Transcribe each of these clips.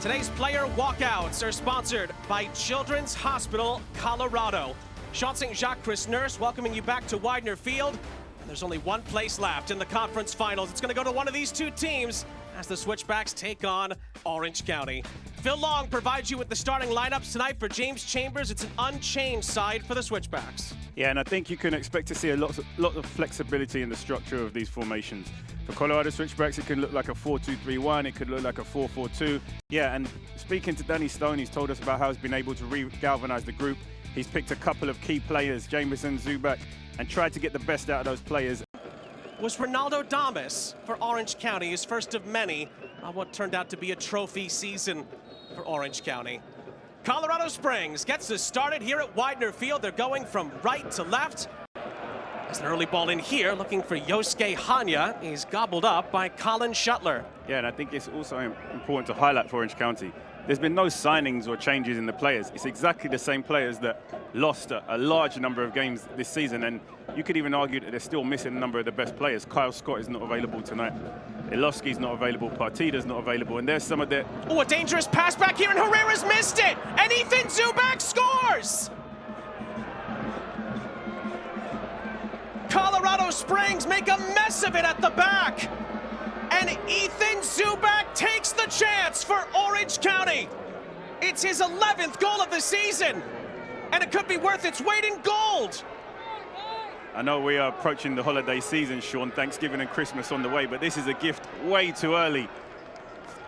Today's player walkouts are sponsored by Children's Hospital, Colorado. Sean St. Jacques, Chris Nurse, welcoming you back to Weidner Field. And there's only one place left in the conference finals. It's going to go to one of these two teams as the Switchbacks take on Orange County. Phil Long provides you with the starting lineups tonight for James Chambers. It's an unchanged side for the Switchbacks. Yeah, and I think you can expect to see a lot of flexibility in the structure of these formations. For Colorado Switchbacks, it can look like a 4-2-3-1. It could look like a 4-4-2. Yeah, and speaking to Danny Stone, he's told us about how he's been able to re-galvanize the group. He's picked a couple of key players, Jameson, Zubak, and tried to get the best out of those players. Was Ronaldo Damas for Orange County, his first of many on what turned out to be a trophy season for Orange County. Colorado Springs gets us started here at Weidner Field. They're going from right to left. There's an early ball in here, looking for Yosuke Hanya. He's gobbled up by Colin Shuttler. Yeah, and I think it's also important to highlight for Orange County. There's been no signings or changes in the players. It's exactly the same players that lost a large number of games this season, and you could even argue that they're still missing a number of the best players. Kyle Scott is not available tonight. Iloski's not available. Partida's not available, and there's some of the... Oh, a dangerous pass back here, and Herrera's missed it! And Ethan Zubak scores! Colorado Springs make a mess of it at the back! And Ethan Zubak takes the chance for Orange County. It's his 11th goal of the season, and it could be worth its weight in gold. I know we are approaching the holiday season, Sean, Thanksgiving and Christmas on the way, but this is a gift way too early.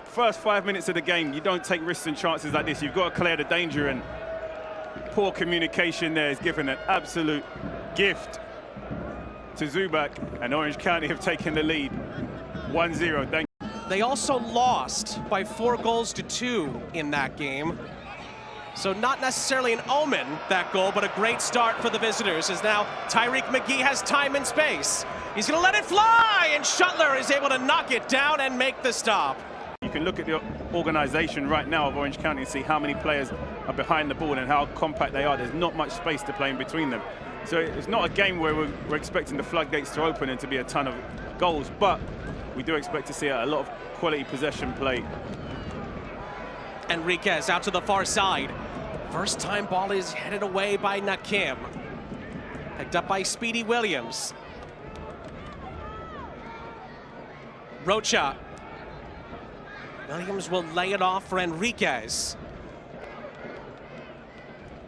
First 5 minutes of the game, you don't take risks and chances like this. You've got to clear the danger, and poor communication there is given an absolute gift to Zubak, and Orange County have taken the lead. 1-0, thank you. They also lost by 4-2 in that game. So not necessarily an omen, that goal, but a great start for the visitors, as now Tyreek McGee has time and space. He's gonna let it fly, and Shuttler is able to knock it down and make the stop. You can look at the organization right now of Orange County and see how many players are behind the ball and how compact they are. There's not much space to play in between them. So it's not a game where we're expecting the floodgates to open and to be a ton of goals, but we do expect to see a lot of quality possession play. Enriquez out to the far side. First time ball is headed away by Nakim. Picked up by Speedy Williams. Rocha. Williams will lay it off for Enriquez.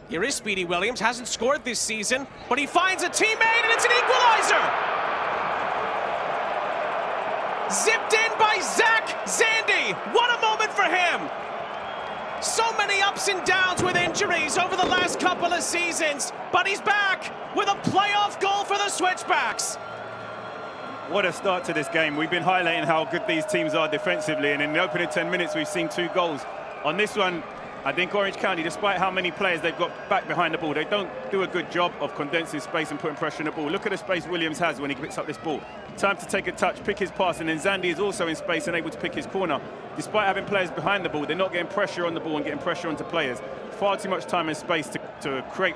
Here is Speedy Williams, hasn't scored this season, but he finds a teammate, and it's an equalizer! Zipped in by Zach Zandi. What a moment for him. So many ups and downs with injuries over the last couple of seasons, but he's back with a playoff goal for the Switchbacks. What a start to this game. We've been highlighting how good these teams are defensively, and in the opening 10 minutes, we've seen 2 goals. On this one, I think Orange County, despite how many players they've got back behind the ball, they don't do a good job of condensing space and putting pressure on the ball. Look at the space Williams has when he picks up this ball. Time to take a touch, pick his pass, and then Zandi is also in space and able to pick his corner. Despite having players behind the ball, they're not getting pressure on the ball and getting pressure onto players. Far too much time and space to create.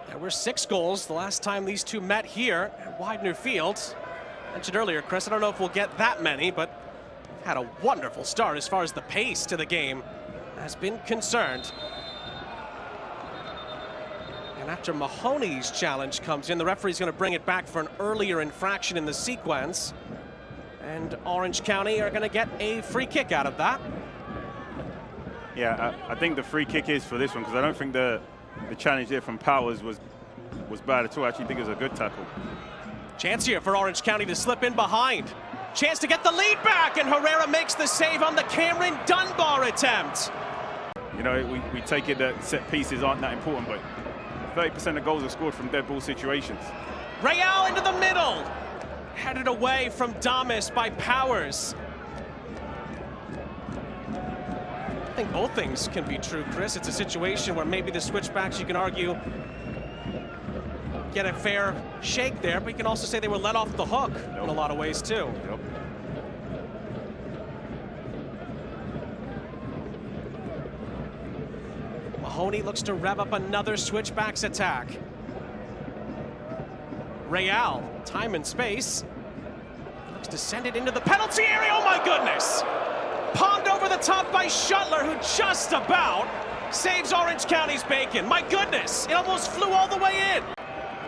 There were 6 goals the last time these two met here at Weidner Field. Mentioned earlier, Chris, I don't know if we'll get that many, but had a wonderful start as far as the pace to the game has been concerned. And after Mahoney's challenge comes in, the referee's going to bring it back for an earlier infraction in the sequence. And Orange County are going to get a free kick out of that. Yeah, I think the free kick is for this one, because I don't think the challenge there from Powers was bad at all. I actually think it was a good tackle. Chance here for Orange County to slip in behind. Chance to get the lead back, and Herrera makes the save on the Cameron Dunbar attempt. You know, we take it that set pieces aren't that important, but 30% of goals are scored from dead ball situations. Real into the middle. Headed away from Damas by Powers. I think both things can be true, Chris. It's a situation where maybe the Switchbacks, you can argue, get a fair shake there, but you can also say they were let off the hook in a lot of ways, too. Yep. Mahoney looks to rev up another Switchbacks attack. Real, time and space. Looks to send it into the penalty area. Oh my goodness! Palmed over the on top by Shuttler, who just about saves Orange County's bacon. My goodness, it almost flew all the way in.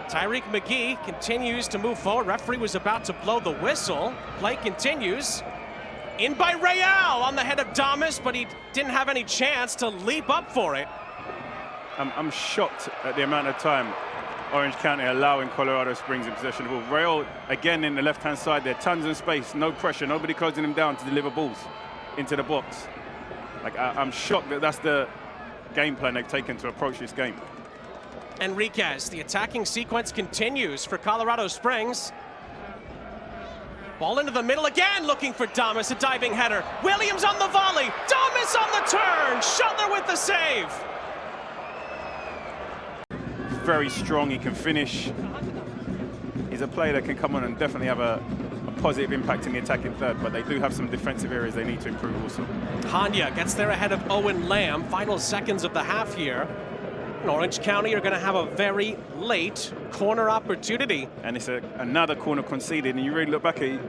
Tyreek McGee continues to move forward. Referee was about to blow the whistle. Play continues. In by Real on the head of Damas, but he didn't have any chance to leap up for it. I'm shocked at the amount of time Orange County allowing Colorado Springs in possession of the ball. Real, again, in the left-hand side there. Tons of space, no pressure, nobody closing him down to deliver balls into the box. Like, I'm shocked that that's the game plan they've taken to approach this game. Enriquez, the attacking sequence continues for Colorado Springs. Ball into the middle again, looking for Damas, a diving header. Williams on the volley, Damas on the turn, Shuttler with the save. Very strong, he can finish. He's a player that can come on and definitely have a positive impact in the attacking third, but they do have some defensive areas they need to improve also. Hanya gets there ahead of Owen Lamb, final seconds of the half here. And Orange County are going to have a very late corner opportunity. And it's another corner conceded, and you really look back at it,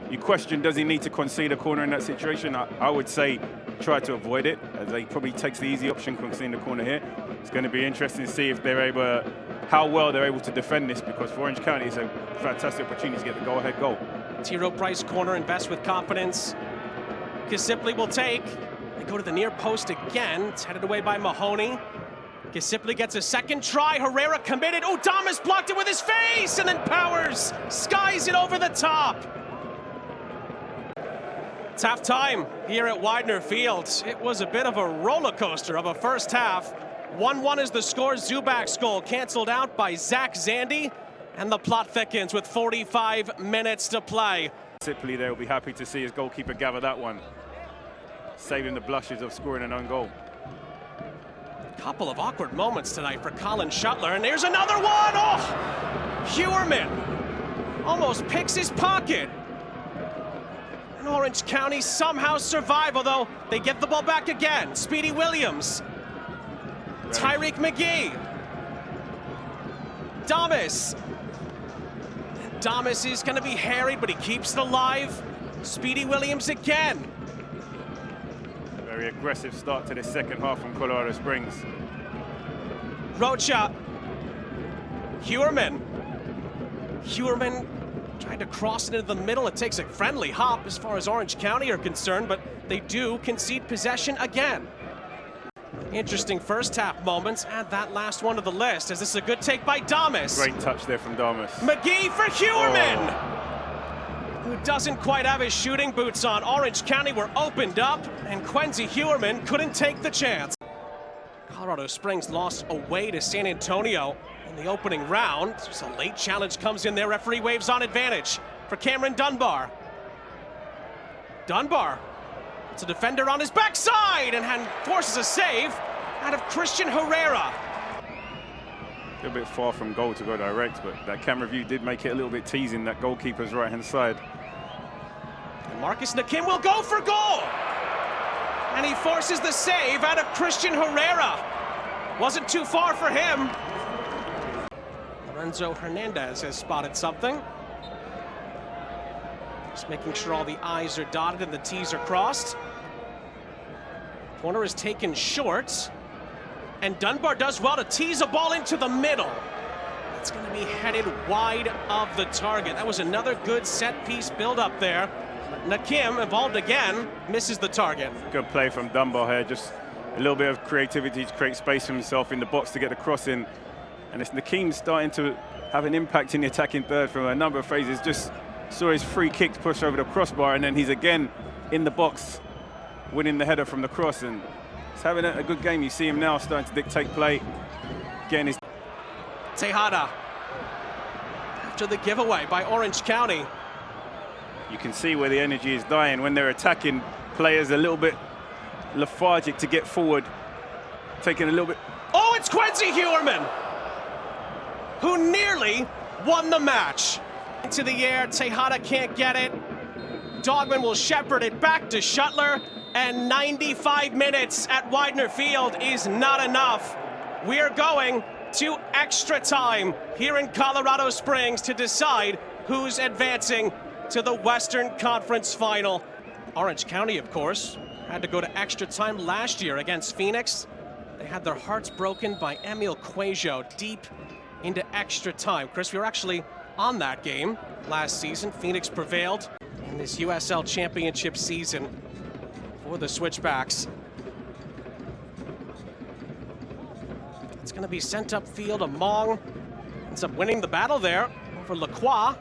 you question, does he need to concede a corner in that situation? I would say try to avoid it, as he probably takes the easy option conceding the corner here. It's going to be interesting to see if they're able, how well they're able to defend this, because for Orange County it's a fantastic opportunity to get the go-ahead goal. T-Row Price corner, invest with confidence. Kisipli will take. They go to the near post again. It's headed away by Mahoney. Kisipli gets a second try. Herrera committed. Oh, Damas blocked it with his face, and then Powers skies it over the top. It's halftime here at Weidner Field. It was a bit of a roller coaster of a first half. 1-1 is the score. Zubak's goal canceled out by Zach Zandi, and the plot thickens with 45 minutes to play. Simply, they'll be happy to see his goalkeeper gather that one, saving the blushes of scoring an own goal. Couple of awkward moments tonight for Colin Shuttler, and there's another one. Oh, Hewerman almost picks his pocket. And Orange County somehow survive, although they get the ball back again. Speedy Williams, Tyreek McGee, Damas. Damas is going to be harried, but he keeps it alive. Speedy Williams again. Very aggressive start to the second half from Colorado Springs. Rocha. Hewerman trying to cross it into the middle. It takes a friendly hop as far as Orange County are concerned, but they do concede possession again. Interesting first half moments. Add that last one to the list, as this is a good take by Damas. Great touch there from Damas. McGee for Hewerman, who doesn't quite have his shooting boots on. Orange County were opened up, and Quincy Hewerman couldn't take the chance. Colorado Springs lost away to San Antonio in the opening round. So a late challenge comes in there. Referee waves on advantage for Cameron Dunbar. Dunbar, it's a defender on his backside and forces a save out of Christian Herrera. A bit far from goal to go direct, but that camera view did make it a little bit teasing, that goalkeeper's right-hand side. And Marcus Nakim will go for goal. And he forces the save out of Christian Herrera. Wasn't too far for him. Lorenzo Hernandez has spotted something. Just making sure all the I's are dotted and the T's are crossed. Corner is taken short. And Dunbar does well to tease a ball into the middle. It's going to be headed wide of the target. That was another good set-piece build-up there. Nakim, involved again, misses the target. Good play from Dunbar here. Just a little bit of creativity to create space for himself in the box to get the cross in. And it's Nakim starting to have an impact in the attacking third from a number of phases. Just saw his free kick push over the crossbar, and then he's again in the box, winning the header from the cross. And he's having a good game. You see him now starting to dictate play. Again, his Tejada after the giveaway by Orange County. You can see where the energy is dying when they're attacking. Players a little bit lethargic to get forward, taking a little bit. Oh, it's Quincy Hewerman, who nearly won the match. Into the air, Tejada can't get it. Dogman will shepherd it back to Shuttler, and 95 minutes at Weidner Field is not enough. We are going to extra time here in Colorado Springs to decide who's advancing to the Western Conference Final. Orange County, of course, Had to go to extra time last year against Phoenix. They had their hearts broken by Emil Cuejo deep into extra time. Chris, we were actually on that game last season. Phoenix prevailed in this USL Championship season for the Switchbacks. It's going to be sent upfield. Among ends up winning the battle there over Lacroix.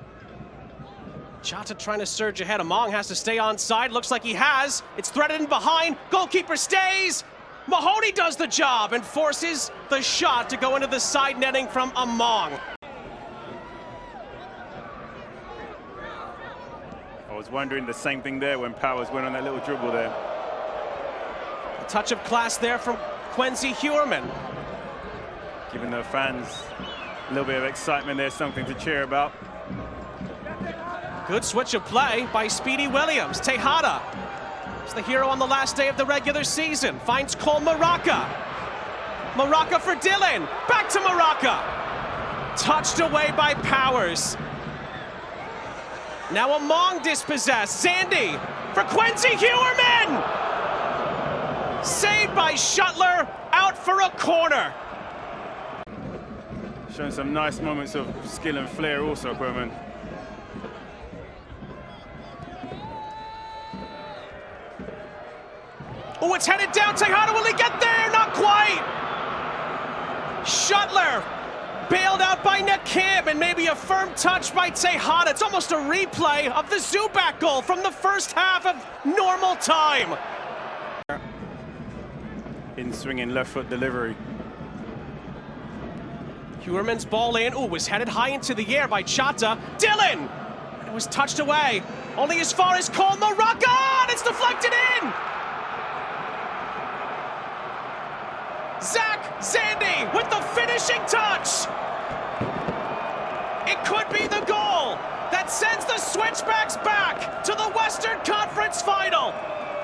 Chata trying to surge ahead. Among has to stay onside. Looks like he has. It's threaded in behind. Goalkeeper stays. Mahoney does the job and forces the shot to go into the side netting from Among. I was wondering the same thing there when Powers went on that little dribble there. A touch of class there from Quincy Hewerman. Giving the fans a little bit of excitement there, something to cheer about. Good switch of play by Speedy Williams. Tejada is the hero on the last day of the regular season. Finds Cole Maraca. Maraca for Dylan. Back to Maraca. Touched away by Powers. Now Among dispossessed. Zandi for Quincy Hewerman. Saved by Shuttler. Out for a corner. Showing some nice moments of skill and flair also, Quirman. Oh, it's headed down. Tejada, will he get there? Not quite. Shuttler bailed out by Nakim, and maybe a firm touch by Tejada. It's almost a replay of the Zubak goal from the first half of normal time. In swinging left foot delivery. Hewerman's ball in. Oh, was headed high into the air by Chata. Dylan! It was touched away. Only as far as Cole Maraca, and it's deflected in! Zach Zandi with the finishing touch! It could be the goal that sends the Switchbacks back to the Western Conference Final.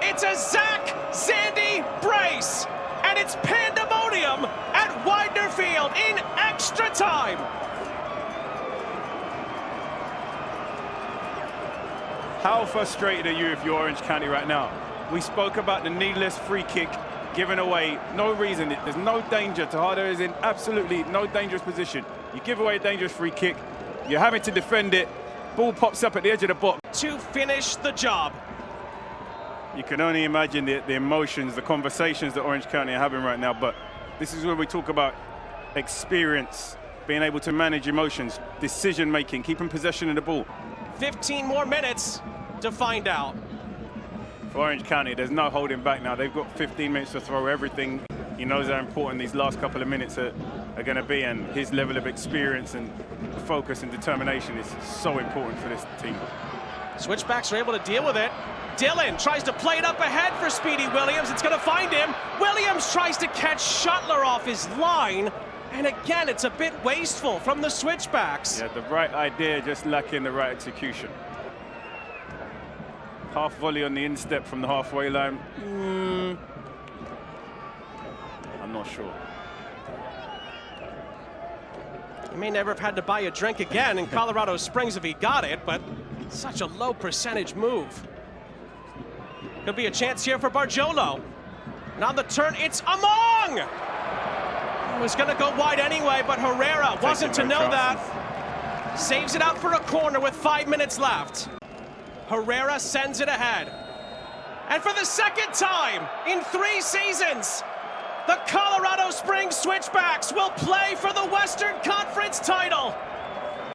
It's a Zach Zandi brace, and it's pandemonium at Weidner Field in extra time. How frustrated are you if you're Orange County right now? We spoke about the needless free kick given away, no reason. There's no danger. Tejada is in absolutely no dangerous position. You give away a dangerous free kick, you're having to defend it, ball pops up at the edge of the box. To finish the job. You can only imagine the emotions, the conversations that Orange County are having right now, but this is when we talk about experience, being able to manage emotions, decision-making, keeping possession of the ball. 15 more minutes to find out. For Orange County, there's no holding back now. They've got 15 minutes to throw everything. He knows how important these last couple of minutes are going to be, and his level of experience and focus and determination is so important for this team. Switchbacks are able to deal with it. Dylan tries to play it up ahead for Speedy Williams. It's going to find him. Williams tries to catch Shuttler off his line. And again, it's a bit wasteful from the Switchbacks. Yeah, the right idea, just lacking the right execution. Half volley on the instep from the halfway line. I'm not sure. He may never have had to buy a drink again in Colorado Springs if he got it, but such a low percentage move. Could be a chance here for Bargiolo. And on the turn, it's Among! He was going to go wide anyway, but Herrera wasn't to know that. Saves it out for a corner with 5 minutes left. Herrera sends it ahead. And for the second time in 3 seasons, the Colorado Springs Switchbacks will play for the Western Conference title.